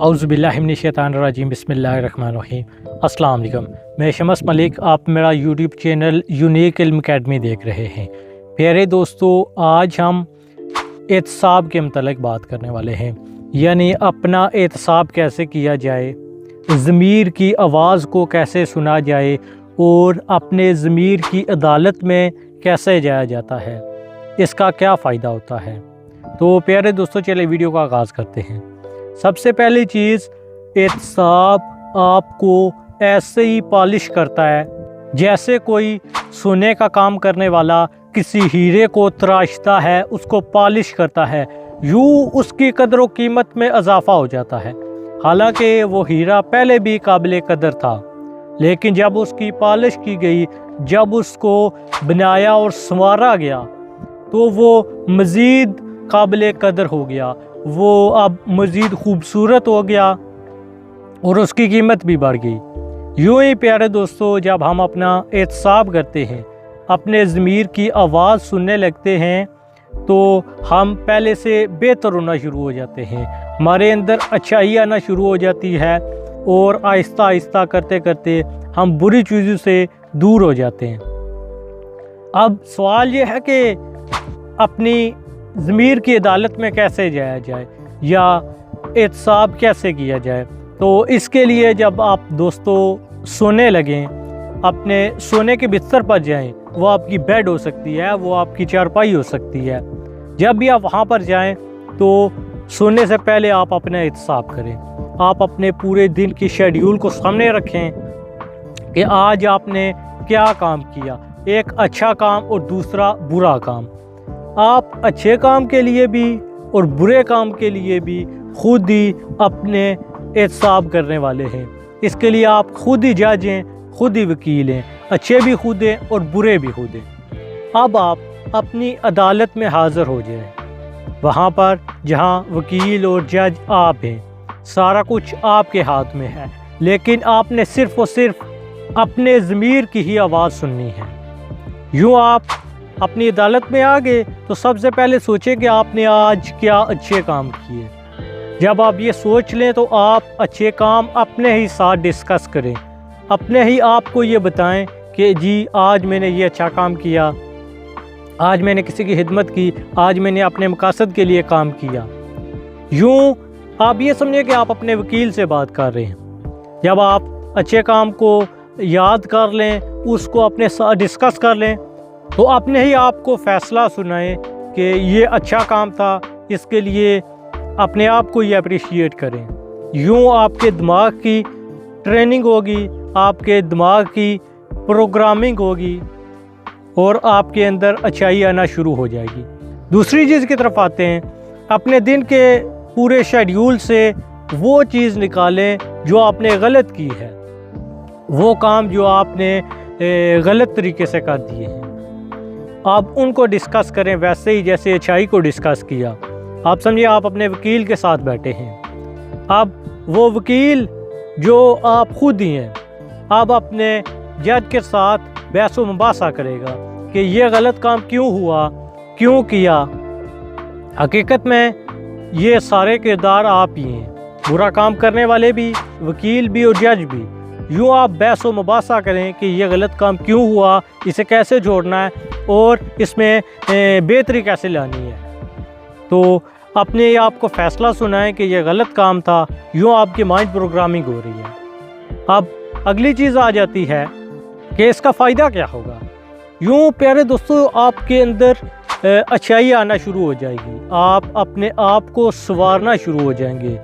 औज़ुबिल्लाहि मिनश्शैतानिर्रजीम बिस्मिल्लाहिर्रहमानिर्रहीम। अस्सलाम वालेकुम। मैं शमस मलिक, आप मेरा यूट्यूब चैनल यूनिक इल्म अकेडमी देख रहे हैं। प्यारे दोस्तों, आज हम एहतसाब के मतलब बात करने वाले हैं, यानी अपना एहतसाब कैसे किया जाए, ज़मीर की आवाज़ को कैसे सुना जाए और अपने ज़मीर की अदालत में कैसे जाया जाता है, इसका क्या फ़ायदा होता है। तो प्यारे दोस्तों, चलिए वीडियो का आगाज़ करते हैं। सबसे पहली चीज़, एहतसाब आपको ऐसे ही पॉलिश करता है जैसे कोई सोने का काम करने वाला किसी हीरे को तराशता है, उसको पॉलिश करता है, यूँ उसकी कदर व कीमत में इजाफ़ा हो जाता है। हालांकि वो हीरा पहले भी काबिल कदर था, लेकिन जब उसकी पॉलिश की गई, जब उसको बनाया और संवारा गया, तो वो मज़ीद काबिल कदर हो गया, वो अब मज़ीद खूबसूरत हो गया और उसकी कीमत भी बढ़ गई। यूँ ही प्यारे दोस्तों, जब हम अपना एहतसाब करते हैं, अपने ज़मीर की आवाज़ सुनने लगते हैं, तो हम पहले से बेहतर होना शुरू हो जाते हैं, हमारे अंदर अच्छाई आना शुरू हो जाती है और आहिस्ता आहिस्ता करते करते हम बुरी चीज़ों से दूर हो जाते हैं। अब सवाल ये है कि अपनी ज़मीर की अदालत में कैसे जाया जाए या एहतसाब कैसे किया जाए। तो इसके लिए जब आप दोस्तों सोने लगें, अपने सोने के बिस्तर पर जाएं, वो आपकी बेड हो सकती है, वो आपकी चारपाई हो सकती है। जब भी आप वहाँ पर जाएं तो सोने से पहले आप अपना एहतसाब करें। आप अपने पूरे दिन की शेड्यूल को सामने रखें कि आज आपने क्या काम किया, एक अच्छा काम और दूसरा बुरा काम। आप अच्छे काम के लिए भी और बुरे काम के लिए भी खुद ही अपने एहतसाब करने वाले हैं। इसके लिए आप खुद ही जज हैं, खुद ही वकील हैं, अच्छे भी खुद हैं और बुरे भी खुद हैं। अब आप अपनी अदालत में हाज़िर हो जाएं, वहाँ पर जहाँ वकील और जज आप हैं, सारा कुछ आपके हाथ में है, लेकिन आपने सिर्फ़ और सिर्फ अपने ज़मीर की ही आवाज़ सुननी है। यूँ आप अपनी अदालत में आ गए तो सबसे पहले सोचें कि आपने आज क्या अच्छे काम किए। जब आप ये सोच लें तो आप अच्छे काम अपने ही साथ डिस्कस करें, अपने ही आप को ये बताएं कि जी आज मैंने ये अच्छा काम किया, आज मैंने किसी की खिदमत की, आज मैंने अपने मकसद के लिए काम किया। यूँ आप ये समझें कि आप अपने वकील से बात कर रहे हैं। जब आप अच्छे काम को याद कर लें, उसको अपने साथ डिस्कस कर लें, तो अपने ही आपको फ़ैसला सुनाएं कि ये अच्छा काम था, इसके लिए अपने आप को ये अप्रिशिएट करें। यूँ आपके दिमाग की ट्रेनिंग होगी, आपके दिमाग की प्रोग्रामिंग होगी और आपके अंदर अच्छाई आना शुरू हो जाएगी। दूसरी चीज़ की तरफ आते हैं, अपने दिन के पूरे शेड्यूल से वो चीज़ निकालें जो आपने गलत की है, वो काम जो आपने गलत तरीके से कर दिए हैं। आप उनको डिस्कस करें वैसे ही जैसे अच्छाई को डिस्कस किया। आप समझिए आप अपने वकील के साथ बैठे हैं। अब वो वकील जो आप खुद ही हैं, अब अपने जज के साथ बहस व मुबासा करेगा कि ये गलत काम क्यों हुआ, क्यों किया। हकीकत में ये सारे किरदार आप ही हैं, बुरा काम करने वाले भी, वकील भी और जज भी। यूँ आप बहस व मुबासा करें कि ये गलत काम क्यों हुआ, इसे कैसे जोड़ना है और इसमें बेहतरी कैसे लानी है। तो अपने आप को फ़ैसला सुनाएं कि ये गलत काम था। यूँ आपकी माइंड प्रोग्रामिंग हो रही है। अब अगली चीज़ आ जाती है कि इसका फ़ायदा क्या होगा। यूँ प्यारे दोस्तों, आपके अंदर अच्छाई आना शुरू हो जाएगी, आप अपने आप को संवारना शुरू हो जाएंगे,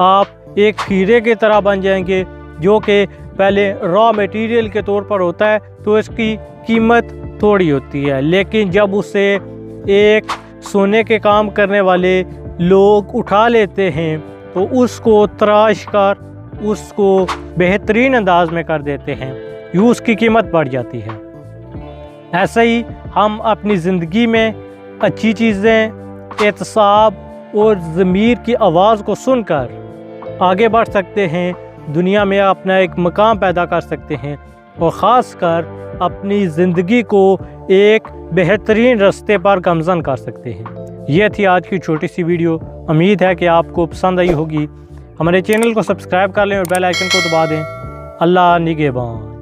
आप एक हीरे की तरह बन जाएंगे जो कि पहले रॉ मटेरियल के तौर पर होता है तो इसकी कीमत थोड़ी होती है, लेकिन जब उसे एक सोने के काम करने वाले लोग उठा लेते हैं तो उसको तराश कर उसको बेहतरीन अंदाज में कर देते हैं, यूँ उसकी कीमत बढ़ जाती है। ऐसे ही हम अपनी ज़िंदगी में अच्छी चीज़ें, एहतसाब और ज़मीर की आवाज़ को सुनकर आगे बढ़ सकते हैं, दुनिया में अपना एक मकाम पैदा कर सकते हैं और ख़ास कर अपनी ज़िंदगी को एक बेहतरीन रास्ते पर गमज़न कर सकते हैं। ये थी आज की छोटी सी वीडियो। उम्मीद है कि आपको पसंद आई होगी। ہمارے چینل کو سبسکرائب کر لیں اور بیل آئیکن کو دبا دیں۔ اللہ نگہبان۔